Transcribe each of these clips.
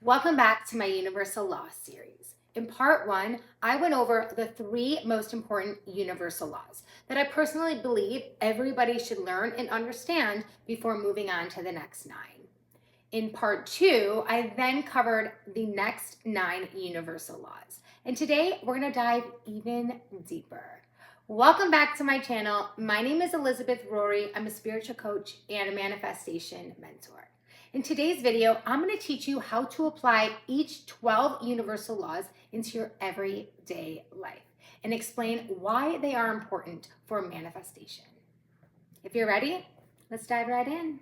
Welcome back to my Universal Law series. In part one, I went over the 3 most important universal laws that I personally believe everybody should learn and understand before moving on to the next 9. In part 2, I then covered the next 9 universal laws. And today we're going to dive even deeper. Welcome back to my channel. My name is Elizabeth Rory. I'm a spiritual coach and a manifestation mentor. In today's video, I'm going to teach you how to apply each 12 universal laws into your everyday life and explain why they are important for manifestation. If you're ready, let's dive right in.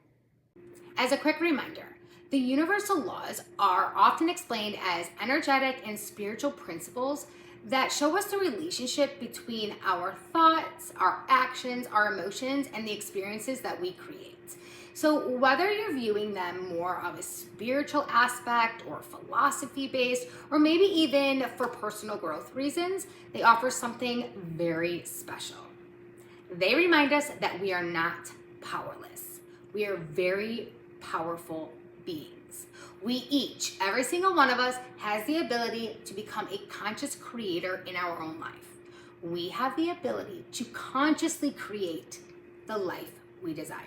As a quick reminder, the universal laws are often explained as energetic and spiritual principles that show us the relationship between our thoughts, our actions, our emotions, and the experiences that we create. So whether you're viewing them more of a spiritual aspect or philosophy-based, or maybe even for personal growth reasons, they offer something very special. They remind us that we are not powerless. We are very powerful beings. We each, every single one of us, has the ability to become a conscious creator in our own life. We have the ability to consciously create the life we desire.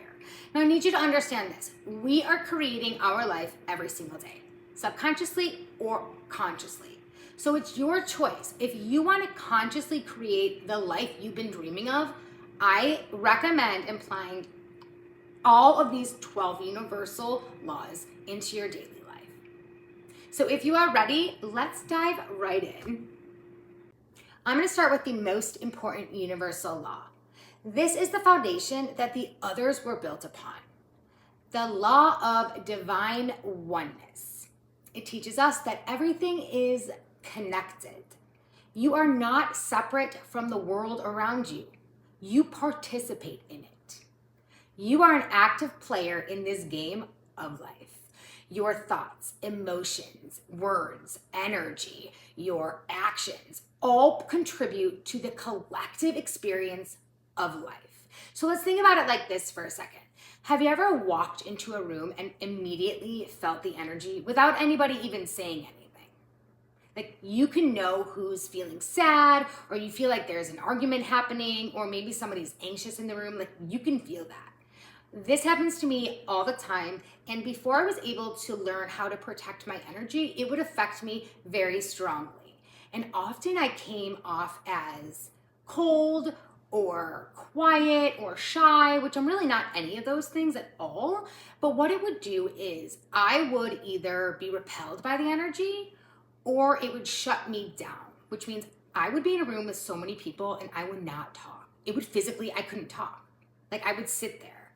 Now, I need you to understand this. We are creating our life every single day, subconsciously or consciously. So it's your choice. If you want to consciously create the life you've been dreaming of, I recommend applying all of these 12 universal laws into your daily life. So if you are ready, let's dive right in. I'm going to start with the most important universal law. This is the foundation that the others were built upon. The law of divine oneness. It teaches us that everything is connected. You are not separate from the world around you. You participate in it. You are an active player in this game of life. Your thoughts, emotions, words, energy, your actions all contribute to the collective experience of life. So let's think about it like this for a second. Have you ever walked into a room and immediately felt the energy without anybody even saying anything? Like, you can know who's feeling sad, or you feel like there's an argument happening, or maybe somebody's anxious in the room. Like, you can feel that. This happens to me all the time, and before I was able to learn how to protect my energy, it would affect me very strongly. And often I came off as cold or quiet or shy, which I'm really not any of those things at all. But what it would do is I would either be repelled by the energy or it would shut me down, which means I would be in a room with so many people and I would not talk. It would physically, I couldn't talk. Like, I would sit there.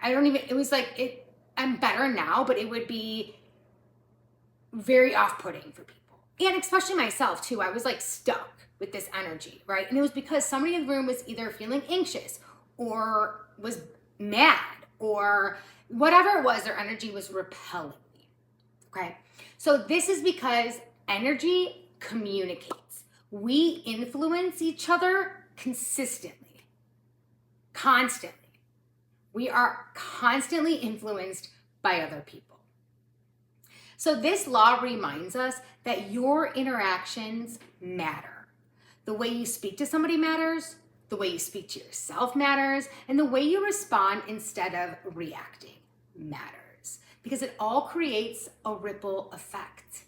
I don't even, it was like, I'm better now, but it would be very off-putting for people. And especially myself too, I was like stuck with this energy, right? And it was because somebody in the room was either feeling anxious or was mad or whatever it was, their energy was repelling me, okay? So this is because energy communicates. We influence each other consistently, constantly. We are constantly influenced by other people. So this law reminds us that your interactions matter. The way you speak to somebody matters, the way you speak to yourself matters, and the way you respond instead of reacting matters, because it all creates a ripple effect.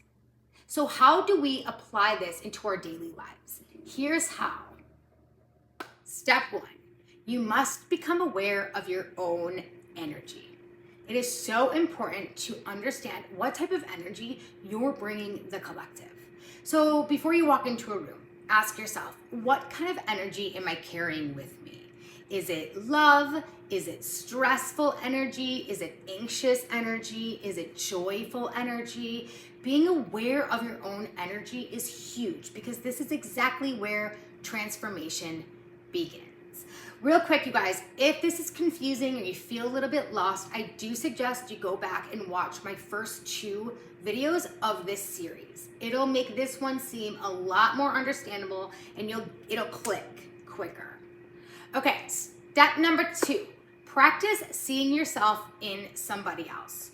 So how do we apply this into our daily lives? Here's how. Step 1, you must become aware of your own energy. It is so important to understand what type of energy you're bringing the collective. So before you walk into a room, ask yourself, what kind of energy am I carrying with me? Is it love? Is it stressful energy? Is it anxious energy? Is it joyful energy? Being aware of your own energy is huge because this is exactly where transformation begins. Real quick, you guys, if this is confusing or you feel a little bit lost, I do suggest you go back and watch my first 2 videos of this series. It'll make this one seem a lot more understandable and it'll click quicker. Okay, step number 2, practice seeing yourself in somebody else.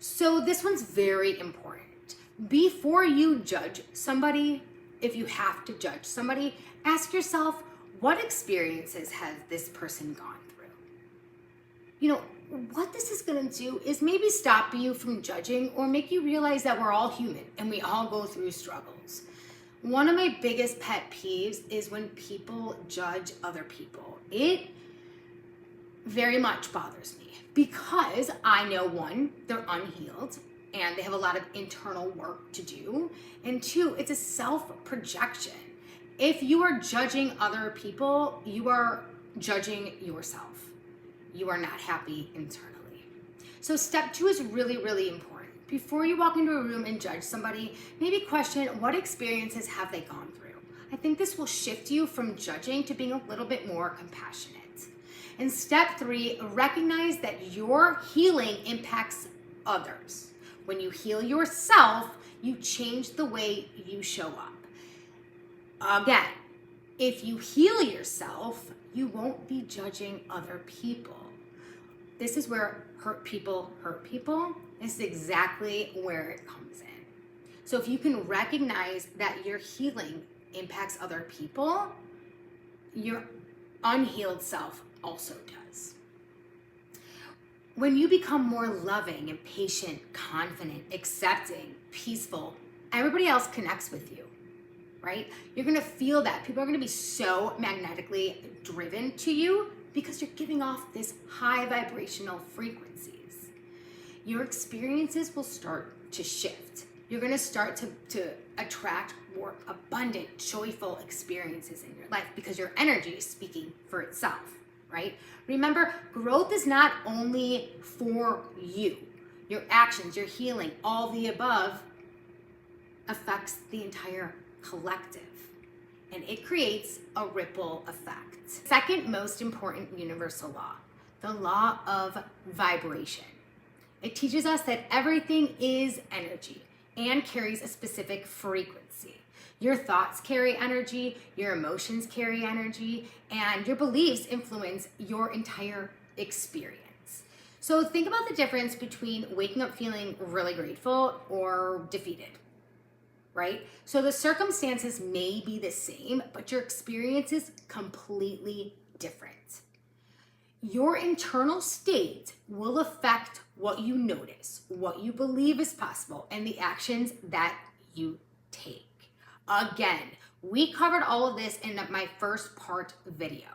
So this one's very important. Before you judge somebody, if you have to judge somebody, ask yourself, what experiences has this person gone through? You know, what this is going to do is maybe stop you from judging or make you realize that we're all human and we all go through struggles. One of my biggest pet peeves is when people judge other people. It very much bothers me because I know, one, they're unhealed and they have a lot of internal work to do, and two, it's a self-projection. If you are judging other people, you are judging yourself. You are not happy internally. So step 2 is really, really important. Before you walk into a room and judge somebody, maybe question what experiences have they gone through. I think this will shift you from judging to being a little bit more compassionate. And step 3, recognize that your healing impacts others. When you heal yourself, you change the way you show up. Again, if you heal yourself, you won't be judging other people. This is where hurt people hurt people. This is exactly where it comes in. So if you can recognize that your healing impacts other people, your unhealed self also does. When you become more loving and patient, confident, accepting, peaceful, everybody else connects with you, right? You're gonna feel that. People are gonna be so magnetically driven to you because you're giving off this high vibrational frequencies. Your experiences will start to shift. You're gonna start to attract more abundant, joyful experiences in your life because your energy is speaking for itself, right? Remember, growth is not only for you. Your actions, your healing, all the above affects the entire collective, and it creates a ripple effect. Second most important universal law, the law of vibration. It teaches us that everything is energy and carries a specific frequency. Your thoughts carry energy, your emotions carry energy, and your beliefs influence your entire experience. So think about the difference between waking up feeling really grateful or defeated, right? So the circumstances may be the same, but your experience is completely different. Your internal state will affect what you notice, what you believe is possible, and the actions that you take. Again, we covered all of this in my first part video.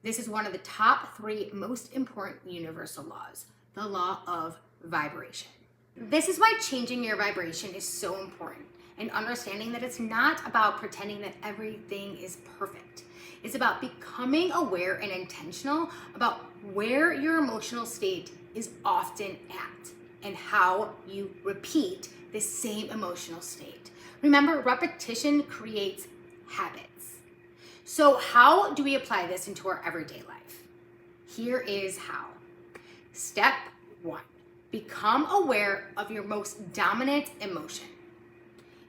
This is one of the top 3 most important universal laws, the law of vibration. This is why changing your vibration is so important, and understanding that it's not about pretending that everything is perfect. It's about becoming aware and intentional about where your emotional state is often at and how you repeat the same emotional state. Remember, repetition creates habits. So how do we apply this into our everyday life? Here is how. Step 1, become aware of your most dominant emotion.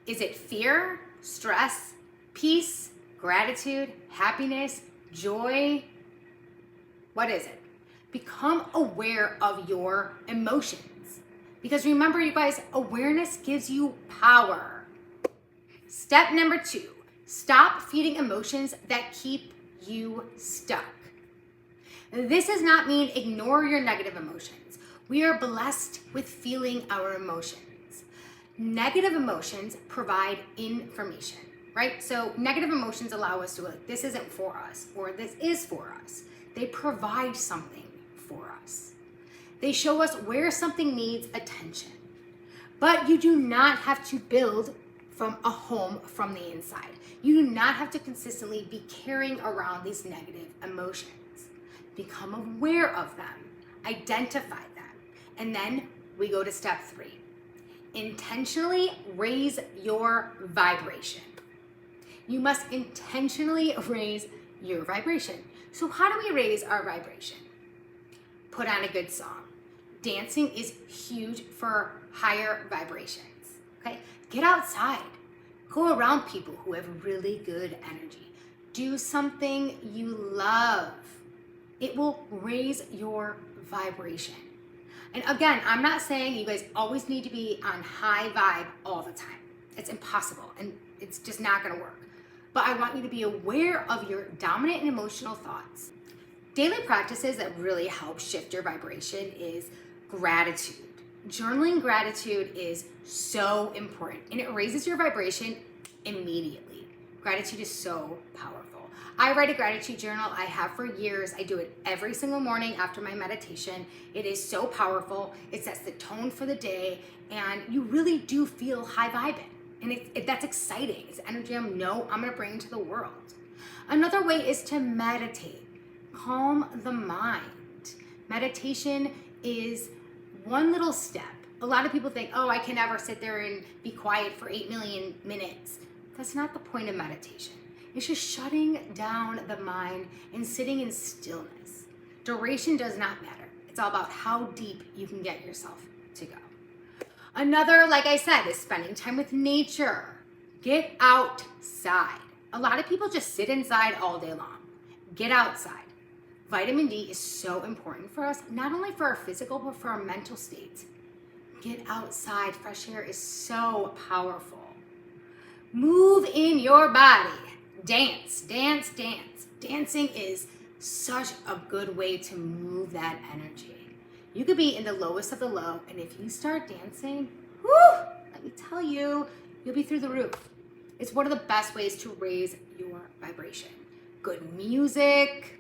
Is it fear, stress, peace, gratitude, happiness, joy? What is it? Become aware of your emotions. Because remember, you guys, awareness gives you power. Step number 2, stop feeding emotions that keep you stuck. This does not mean ignore your negative emotions. We are blessed with feeling our emotions. Negative emotions provide information, right? So negative emotions allow us to like, this isn't for us, or this is for us. They provide something for us. They show us where something needs attention. But you do not have to build from a home from the inside. You do not have to consistently be carrying around these negative emotions. Become aware of them, identify them, and then we go to step 3. Intentionally raise your vibration. You must intentionally raise your vibration. So how do we raise our vibration? Put on a good song. Dancing is huge for higher vibrations, okay? Get outside. Go around people who have really good energy. Do something you love. It will raise your vibration. And again, I'm not saying you guys always need to be on high vibe all the time. It's impossible and it's just not gonna work. But I want you to be aware of your dominant and emotional thoughts. Daily practices that really help shift your vibration is gratitude. Journaling gratitude is so important and it raises your vibration immediately. Gratitude is so powerful. I write a gratitude journal. I have for years. I do it every single morning after my meditation. It is so powerful. It sets the tone for the day and you really do feel high vibing. And that's exciting. It's energy I'm gonna bring into the world. Another way is to meditate. Calm the mind. Meditation is one little step. A lot of people think, oh, I can never sit there and be quiet for 8 million minutes. That's not the point of meditation. It's just shutting down the mind and sitting in stillness. Duration does not matter. It's all about how deep you can get yourself to go. Another, like I said, is spending time with nature. Get outside. A lot of people just sit inside all day long. Get outside. Vitamin D is so important for us, not only for our physical, but for our mental state. Get outside. Fresh air is so powerful. Move in your body. Dance, dance, dance. Dancing is such a good way to move that energy. You could be in the lowest of the low, and if you start dancing, let me tell you, you'll be through the roof. It's one of the best ways to raise your vibration. Good music.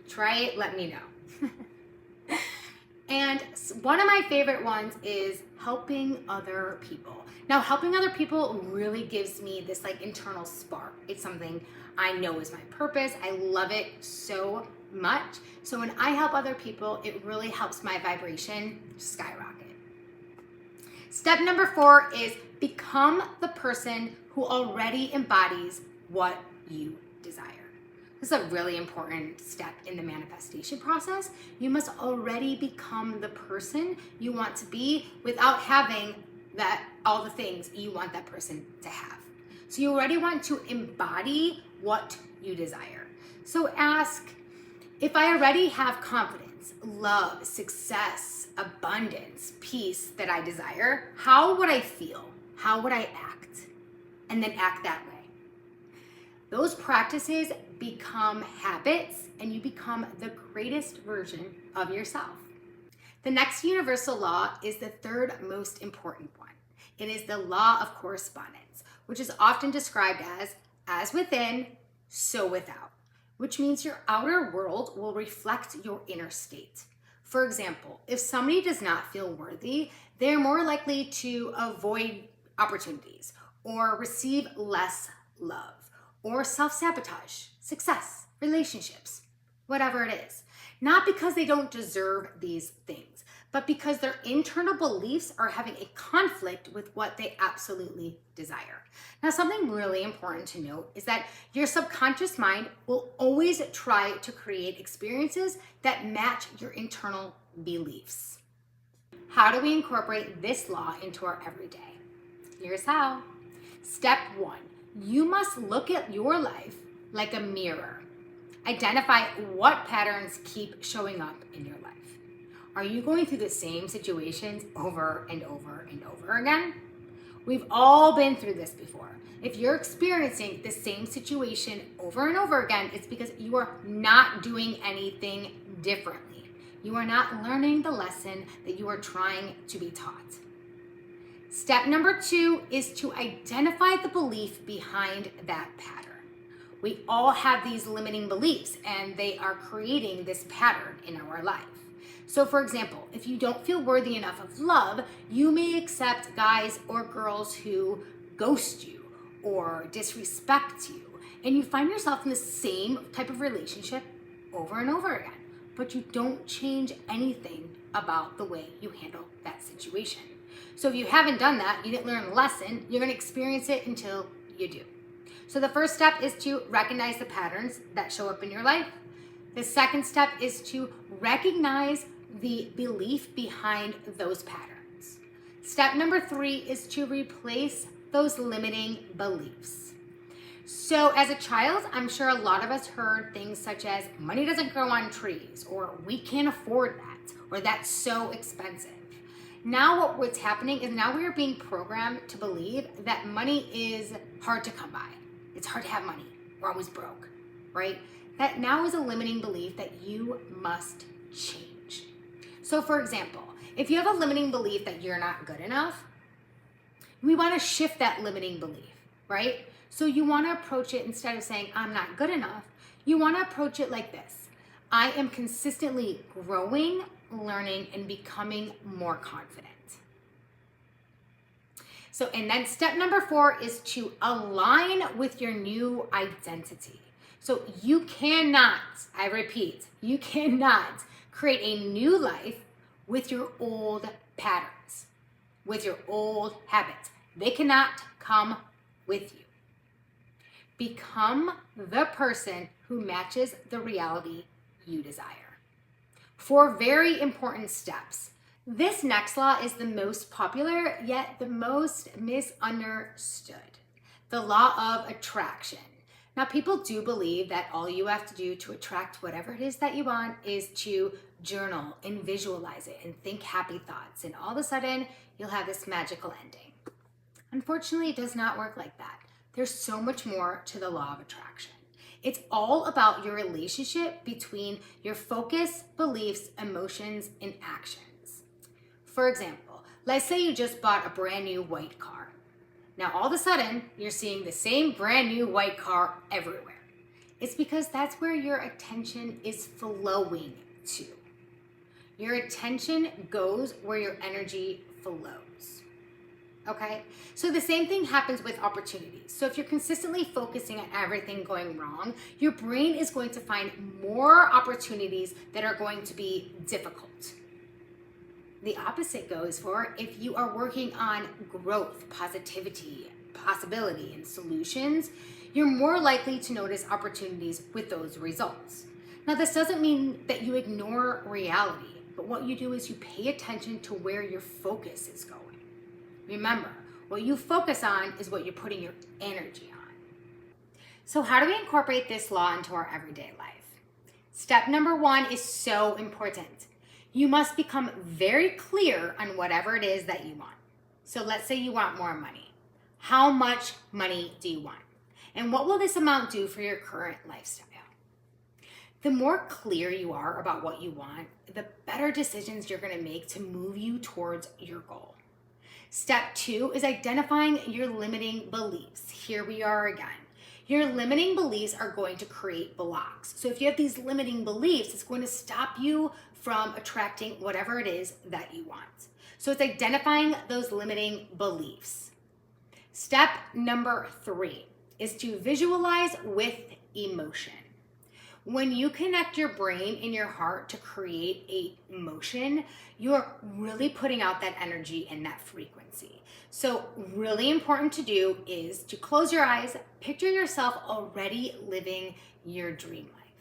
Try it, let me know. And one of my favorite ones is helping other people. Now, helping other people really gives me this like internal spark. It's something I know is my purpose. I love it so much. So when I help other people, it really helps my vibration skyrocket. Step number 4 is become the person who already embodies what you desire. This is a really important step in the manifestation process. You must already become the person you want to be without having all the things you want that person to have. So you already want to embody what you desire. So ask, if I already have confidence, love, success, abundance, peace that I desire, how would I feel? How would I act? And then act that way. Those practices become habits and you become the greatest version of yourself. The next universal law is the third most important one. It is the law of correspondence, which is often described as within, so without, which means your outer world will reflect your inner state. For example, if somebody does not feel worthy, they're more likely to avoid opportunities or receive less love or self-sabotage, success, relationships, whatever it is. Not because they don't deserve these things, but because their internal beliefs are having a conflict with what they absolutely desire. Now, something really important to note is that your subconscious mind will always try to create experiences that match your internal beliefs. How do we incorporate this law into our everyday? Here's how. Step 1, you must look at your life like a mirror. Identify what patterns keep showing up in your life. Are you going through the same situations over and over and over again? We've all been through this before. If you're experiencing the same situation over and over again, it's because you are not doing anything differently. You are not learning the lesson that you are trying to be taught. Step number 2 is to identify the belief behind that pattern. We all have these limiting beliefs and they are creating this pattern in our life. So for example, if you don't feel worthy enough of love, you may accept guys or girls who ghost you or disrespect you, and you find yourself in the same type of relationship over and over again, but you don't change anything about the way you handle that situation. So if you haven't done that, you didn't learn the lesson, you're gonna experience it until you do. So the first step is to recognize the patterns that show up in your life. The second step is to recognize the belief behind those patterns. Step number 3 is to replace those limiting beliefs. So as a child, I'm sure a lot of us heard things such as money doesn't grow on trees or we can't afford that. or that's so expensive. Now what's happening is now we are being programmed to believe that money is hard to come by. It's hard to have money. We're always broke, right? That now is a limiting belief that you must change. So for example, if you have a limiting belief that you're not good enough, we want to shift that limiting belief, right? So you want to approach it, instead of saying, I'm not good enough, you want to approach it like this. I am consistently growing, learning, and becoming more confident. So, and then step number 4 is to align with your new identity. So you cannot, I repeat, you cannot create a new life with your old patterns, with your old habits. They cannot come with you. Become the person who matches the reality you desire. 4 very important steps. This next law is the most popular, yet the most misunderstood. The law of attraction. Now, people do believe that all you have to do to attract whatever it is that you want is to journal and visualize it and think happy thoughts, and all of a sudden you'll have this magical ending. Unfortunately, it does not work like that. There's so much more to the law of attraction. It's all about your relationship between your focus, beliefs, emotions, and actions. For example, let's say you just bought a brand new white car. Now, all of a sudden, you're seeing the same brand new white car everywhere. It's because that's where your attention is flowing to. Your attention goes where your energy flows. Okay? So the same thing happens with opportunities. So if you're consistently focusing on everything going wrong, your brain is going to find more opportunities that are going to be difficult. The opposite goes for if you are working on growth, positivity, possibility, and solutions, you're more likely to notice opportunities with those results. Now, this doesn't mean that you ignore reality, but what you do is you pay attention to where your focus is going. Remember, what you focus on is what you're putting your energy on. So how do we incorporate this law into our everyday life? Step number 1 is so important. You must become very clear on whatever it is that you want. So let's say you want more money. How much money do you want? And what will this amount do for your current lifestyle? The more clear you are about what you want, the better decisions you're going to make to move you towards your goal. Step 2 is identifying your limiting beliefs. Here we are again. Your limiting beliefs are going to create blocks. So if you have these limiting beliefs, it's going to stop you from attracting whatever it is that you want. So it's identifying those limiting beliefs. Step number 3 is to visualize with emotion. When you connect your brain and your heart to create a emotion, you're really putting out that energy and that frequency. So really important to do is to close your eyes, picture yourself already living your dream life.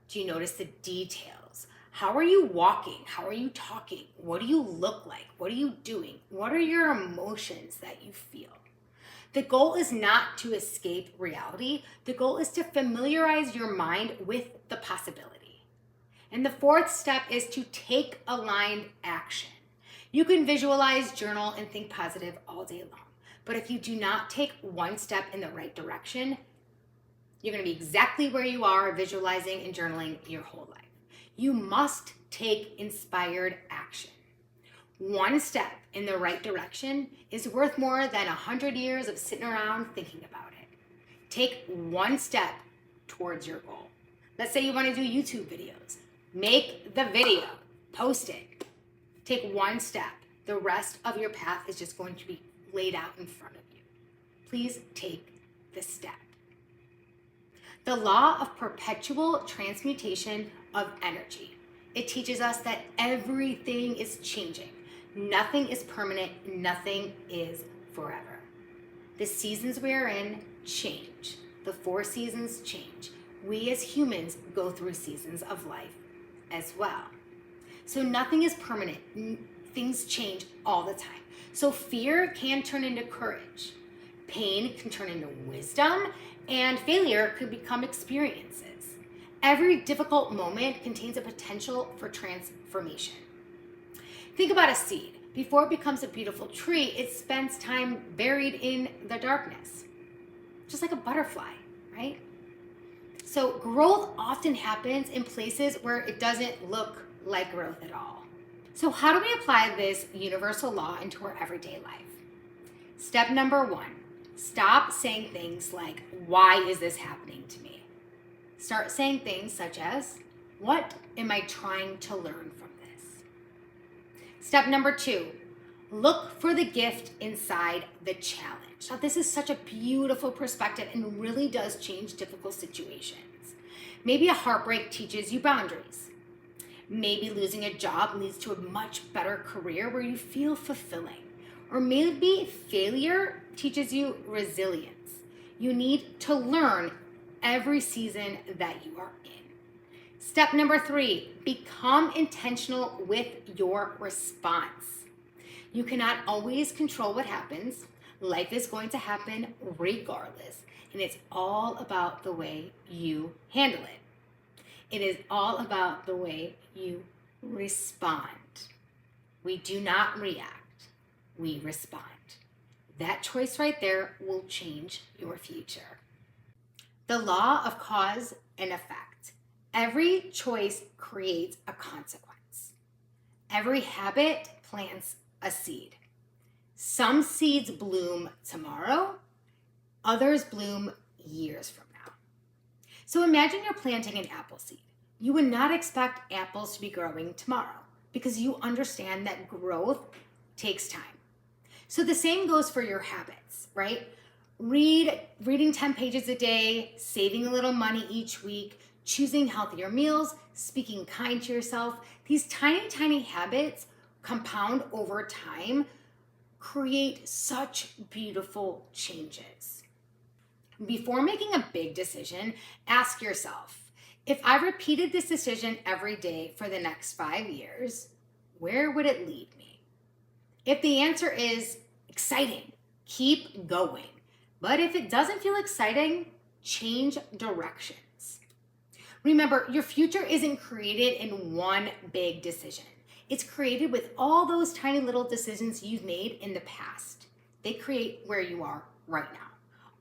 Do you notice the details? How are you walking? How are you talking? What do you look like? What are you doing? What are your emotions that you feel? The goal is not to escape reality. The goal is to familiarize your mind with the possibility. And the 4th step is to take aligned action. You can visualize, journal, and think positive all day long. But if you do not take one step in the right direction, you're going to be exactly where you are visualizing and journaling your whole life. You must take inspired action. One step in the right direction is worth more than 100 years of sitting around thinking about it. Take one step towards your goal. Let's say you want to do YouTube videos. Make the video, post it. Take one step. The rest of your path is just going to be laid out in front of you. Please take the step. The law of perpetual transmutation of energy. It teaches us that everything is changing. Nothing is permanent. Nothing is forever. The seasons we are in change. The 4 seasons change. We as humans go through seasons of life as well. So nothing is permanent. Things change all the time. So fear can turn into courage. Pain can turn into wisdom, and failure could become experiences. every difficult moment contains a potential for transformation. Think about a seed. Before it becomes a beautiful tree, it spends time buried in the darkness, just like a butterfly, right? So growth often happens in places where it doesn't look like growth at all. So how do we apply this universal law into our everyday life? Step number 1, stop saying things like, why is this happening to me? Start saying things such as, what am I trying to learn from this? Step number 2, look for the gift inside the challenge. Now, this is such a beautiful perspective and really does change difficult situations. Maybe a heartbreak teaches you boundaries. Maybe losing a job leads to a much better career where you feel fulfilling. Or maybe failure teaches you resilience. You need to learn every season that you are in. Step number 3, become intentional with your response. You cannot always control what happens. Life is going to happen regardless, and it's all about the way you handle it. It is all about the way you respond. We do not react, we respond. That choice right there will change your future. The law of cause and effect. Every choice creates a consequence. Every habit plants a seed. Some seeds bloom tomorrow, others bloom years from now. So imagine you're planting an apple seed. You would not expect apples to be growing tomorrow because you understand that growth takes time. So the same goes for your habits, right? Reading 10 pages a day, saving a little money each week, choosing healthier meals, speaking kind to yourself. These tiny, tiny habits compound over time, create such beautiful changes. Before making a big decision, ask yourself, if I repeated this decision every day for the next 5 years, where would it lead me? If the answer is exciting, keep going. But if it doesn't feel exciting, change directions. Remember, your future isn't created in one big decision. It's created with all those tiny little decisions you've made in the past. They create where you are right now.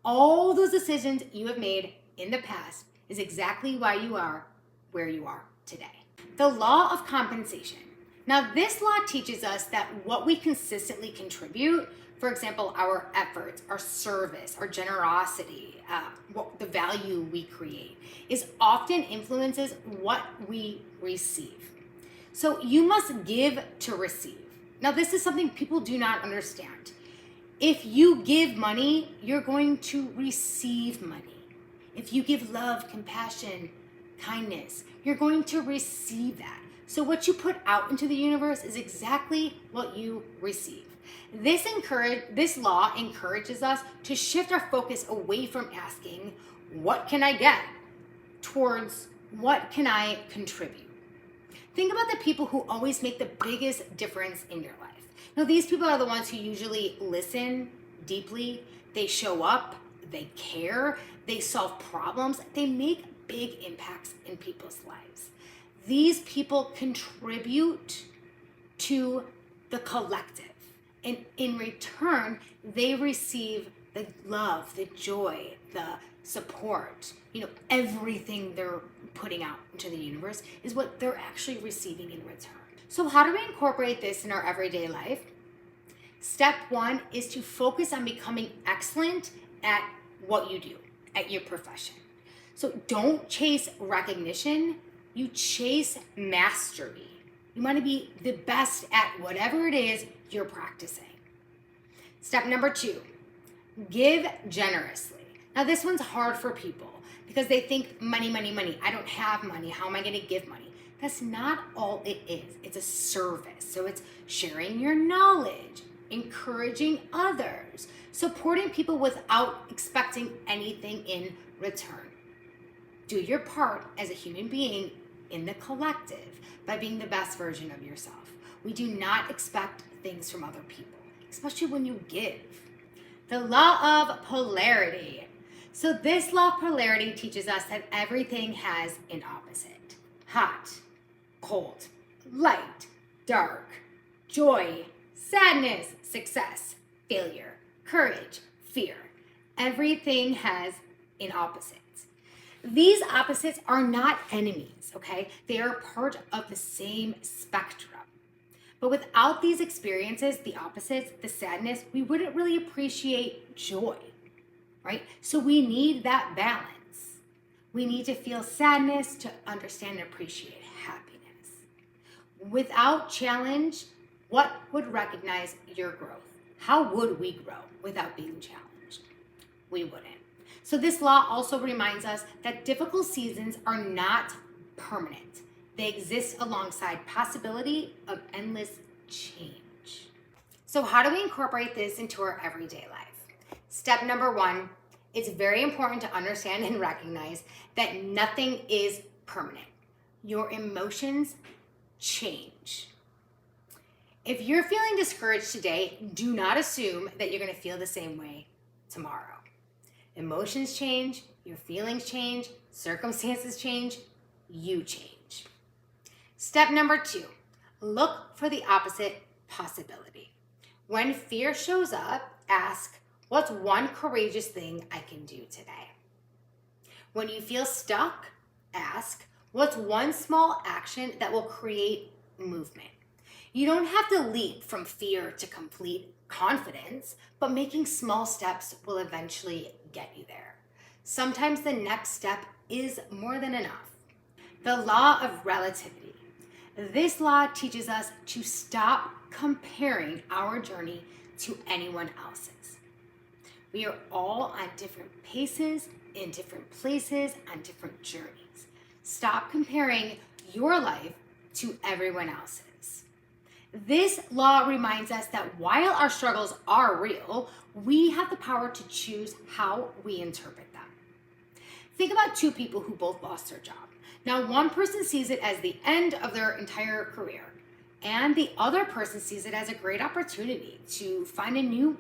All those decisions you have made in the past is exactly why you are where you are today. The law of compensation. Now, this law teaches us that what we consistently contribute, for example, our efforts, our service, our generosity, the value we create, is often influences what we receive. So you must give to receive. Now, this is something people do not understand. If you give money, you're going to receive money. If you give love, compassion, kindness, you're going to receive that. So what you put out into the universe is exactly what you receive. This law encourages us to shift our focus away from asking, what can I get? Towards, what can I contribute? Think about the people who always make the biggest difference in your life. Now, these people are the ones who usually listen deeply, they show up, they care, they solve problems, they make big impacts in people's lives. These people contribute to the collective. And in return, they receive the love, the joy, the support. Everything they're putting out into the universe is what they're actually receiving in return. So how do we incorporate this in our everyday life? Step 1 is to focus on becoming excellent at what you do, at your profession. So don't chase recognition, you chase mastery. You want to be the best at whatever it is you're practicing. Step number 2, give generously. Now this one's hard for people because they think money, money, money. I don't have money. How am I going to give money? That's not all it is. It's a service. So it's sharing your knowledge, encouraging others, supporting people without expecting anything in return. Do your part as a human being in the collective by being the best version of yourself. We do not expect things from other people, especially when you give. The law of polarity. So this law of polarity teaches us that everything has an opposite. Hot, cold, light, dark, joy, sadness, success, failure, courage, fear. Everything has an opposite. These opposites are not enemies, okay? They are part of the same spectrum. But without these experiences, the opposites, the sadness, we wouldn't really appreciate joy, right? So we need that balance. We need to feel sadness to understand and appreciate happiness. Without challenge, what would recognize your growth? How would we grow without being challenged? We wouldn't. So this law also reminds us that difficult seasons are not permanent. They exist alongside possibility of endless change. So how do we incorporate this into our everyday life? Step number 1, it's very important to understand and recognize that nothing is permanent. Your emotions change. If you're feeling discouraged today, do not assume that you're going to feel the same way tomorrow. Emotions change, your feelings change, circumstances change, you change. Step number 2, look for the opposite possibility. When fear shows up, ask, what's one courageous thing I can do today? When you feel stuck, ask, what's one small action that will create movement? You don't have to leap from fear to complete confidence, but making small steps will eventually get you there. Sometimes the next step is more than enough. The law of relativity. This law teaches us to stop comparing our journey to anyone else's. We are all on different paces, in different places, on different journeys. Stop comparing your life to everyone else's. This law reminds us that while our struggles are real, we have the power to choose how we interpret them. Think about 2 people who both lost their job. Now, one person sees it as the end of their entire career, and the other person sees it as a great opportunity to find a new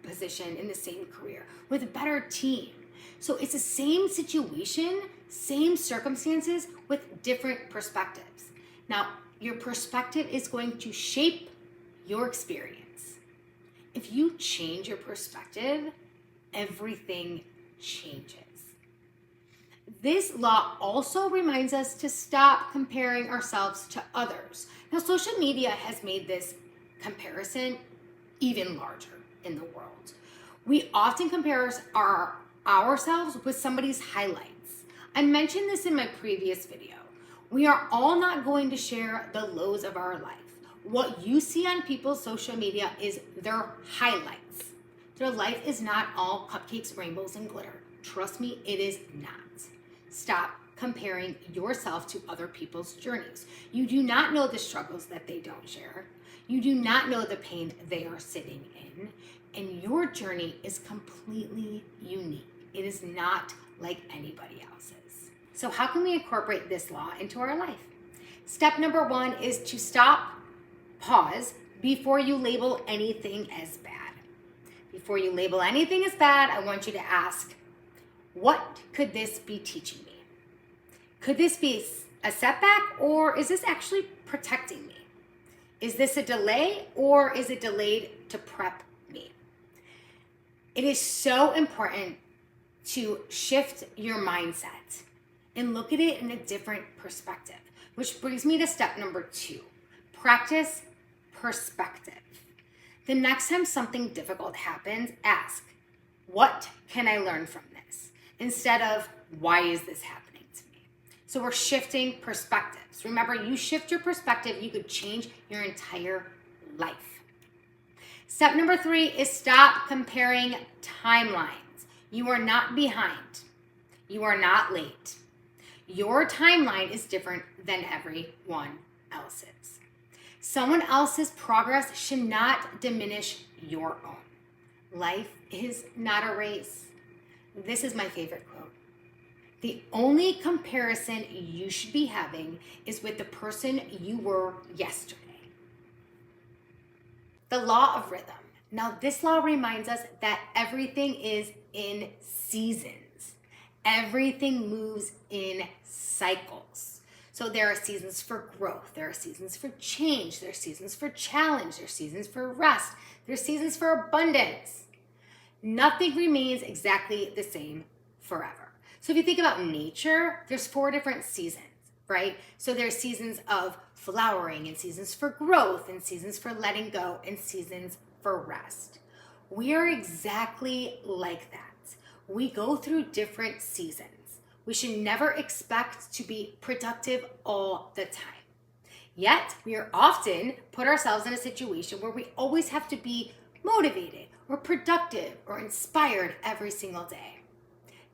position in the same career with a better team. So it's the same situation, same circumstances with different perspectives. Now, your perspective is going to shape your experience. If you change your perspective, everything changes. This law also reminds us to stop comparing ourselves to others. Now, social media has made this comparison even larger in the world. We often compare ourselves with somebody's highlights. I mentioned this in my previous video. We are all not going to share the lows of our life. What you see on people's social media is their highlights. Their life is not all cupcakes, rainbows, and glitter. Trust me, it is not. Stop comparing yourself to other people's journeys. You do not know the struggles that they don't share. You do not know the pain they are sitting in. And your journey is completely unique. It is not like anybody else's. So how can we incorporate this law into our life? Step number 1 is to stop, pause, before you label anything as bad. Before you label anything as bad, I want you to ask, what could this be teaching me? Could this be a setback, or is this actually protecting me? Is this a delay, or is it delayed to prep me? It is so important to shift your mindset and look at it in a different perspective, which brings me to step number 2, practice perspective. The next time something difficult happens, ask, what can I learn from this? Instead of, why is this happening to me? So we're shifting perspectives. Remember, you shift your perspective, you could change your entire life. Step number 3 is stop comparing timelines. You are not behind. You are not late. Your timeline is different than everyone else's. Someone else's progress should not diminish your own. Life is not a race. This is my favorite quote. The only comparison you should be having is with the person you were yesterday. The law of rhythm. Now, this law reminds us that everything is in seasons. Everything moves in cycles. So there are seasons for growth, there are seasons for change, there are seasons for challenge, there are seasons for rest, there are seasons for abundance. Nothing remains exactly the same forever. So if you think about nature, there's 4 different seasons, right? So there's seasons of flowering and seasons for growth and seasons for letting go and seasons for rest. We are exactly like that. We go through different seasons. We should never expect to be productive all the time. Yet, we are often put ourselves in a situation where we always have to be motivated or productive or inspired every single day.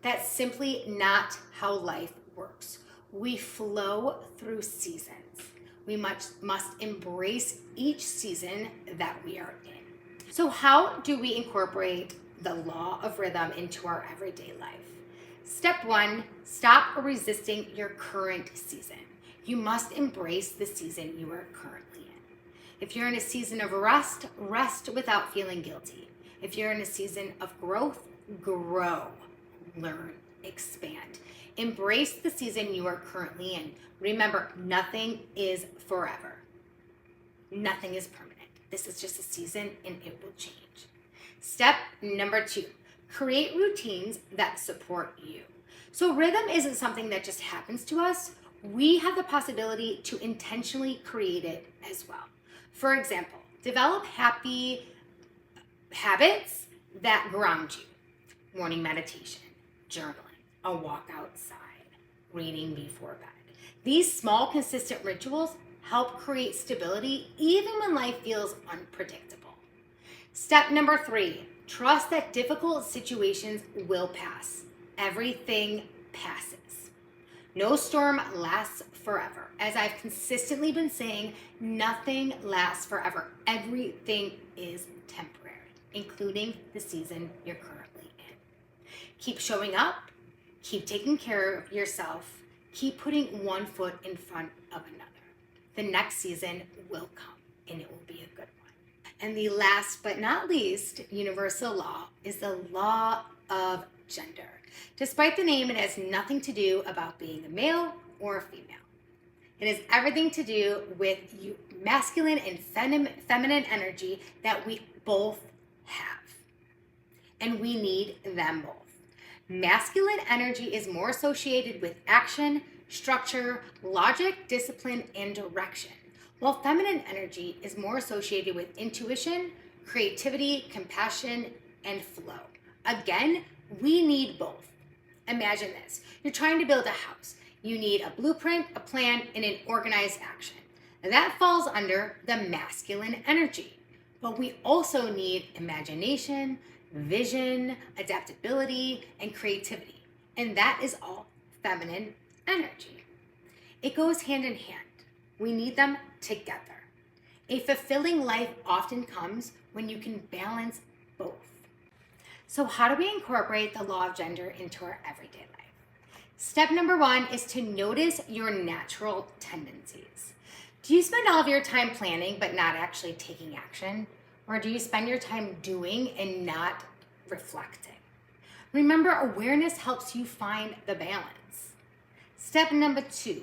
That's simply not how life works. We flow through seasons. We must embrace each season that we are in. So how do we incorporate the law of rhythm into our everyday life? Step 1, stop resisting your current season. You must embrace the season you are currently in. If you're in a season of rest, rest without feeling guilty. If you're in a season of growth, grow, learn, expand. Embrace the season you are currently in. Remember, nothing is forever. Nothing is permanent. This is just a season and it will change. Step number 2, create routines that support you. So rhythm isn't something that just happens to us. We have the possibility to intentionally create it as well. For example, develop happy habits that ground you. Morning meditation, journaling, a walk outside, reading before bed. These small, consistent rituals help create stability even when life feels unpredictable. Step number 3, trust that difficult situations will pass. Everything passes. No storm lasts forever. As I've consistently been saying, nothing lasts forever. Everything is temporary, including the season you're currently in. Keep showing up, keep taking care of yourself, keep putting one foot in front of another. The next season will come, and it will be a good one. And the last but not least universal law is the law of gender. Despite the name, it has nothing to do about being a male or a female. It has everything to do with masculine and feminine energy that we both have. And we need them both. Masculine energy is more associated with action, structure, logic, discipline, and direction, while feminine energy is more associated with intuition, creativity, compassion, and flow. Again, we need both. Imagine this. You're trying to build a house. You need a blueprint, a plan, and an organized action. Now that falls under the masculine energy. But we also need imagination, vision, adaptability, and creativity. And that is all feminine energy. It goes hand in hand. We need them together. A fulfilling life often comes when you can balance both. So how do we incorporate the law of gender into our everyday life? Step number 1 is to notice your natural tendencies. Do you spend all of your time planning but not actually taking action? Or do you spend your time doing and not reflecting? Remember, awareness helps you find the balance. Step number 2,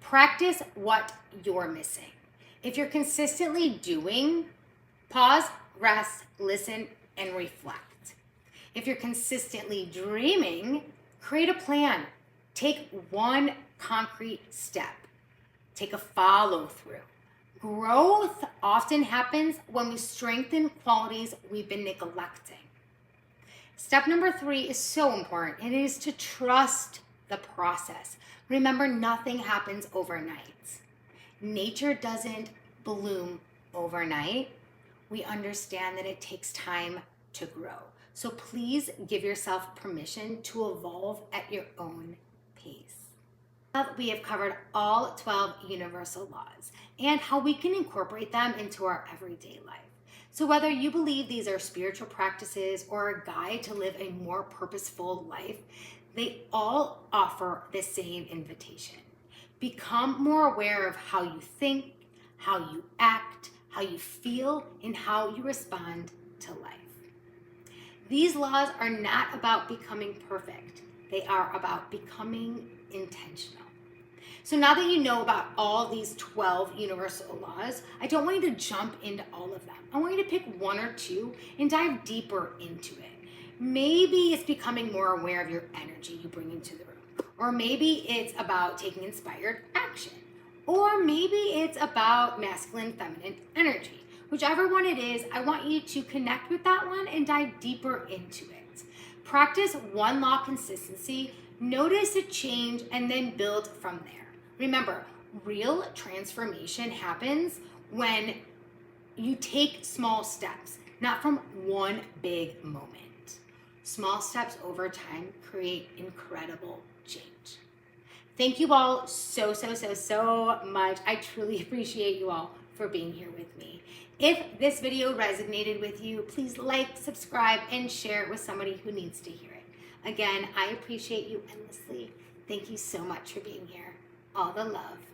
practice what you're missing. If you're consistently doing, pause, rest, listen, and reflect. If you're consistently dreaming, create a plan. Take one concrete step. Take a follow through. Growth often happens when we strengthen qualities we've been neglecting. Step number 3 is so important, and it is to trust the process. Remember, nothing happens overnight. Nature doesn't bloom overnight. We understand that it takes time to grow. So please give yourself permission to evolve at your own pace. Now that we have covered all 12 universal laws and how we can incorporate them into our everyday life. So whether you believe these are spiritual practices or a guide to live a more purposeful life, they all offer the same invitation. Become more aware of how you think, how you act, how you feel, and how you respond to life. These laws are not about becoming perfect. They are about becoming intentional. So now that you know about all these 12 universal laws, I don't want you to jump into all of them. I want you to pick one or two and dive deeper into it. Maybe it's becoming more aware of your energy you bring into the room. Or maybe it's about taking inspired action. Or maybe it's about masculine, feminine energy. Whichever one it is, I want you to connect with that one and dive deeper into it. Practice one law consistency, notice a change, and then build from there. Remember, real transformation happens when you take small steps, not from one big moment. Small steps over time create incredible change. Thank you all so much. I truly appreciate you all for being here with me. If this video resonated with you, please like, subscribe, and share it with somebody who needs to hear it. Again, I appreciate you endlessly. Thank you so much for being here. All the love.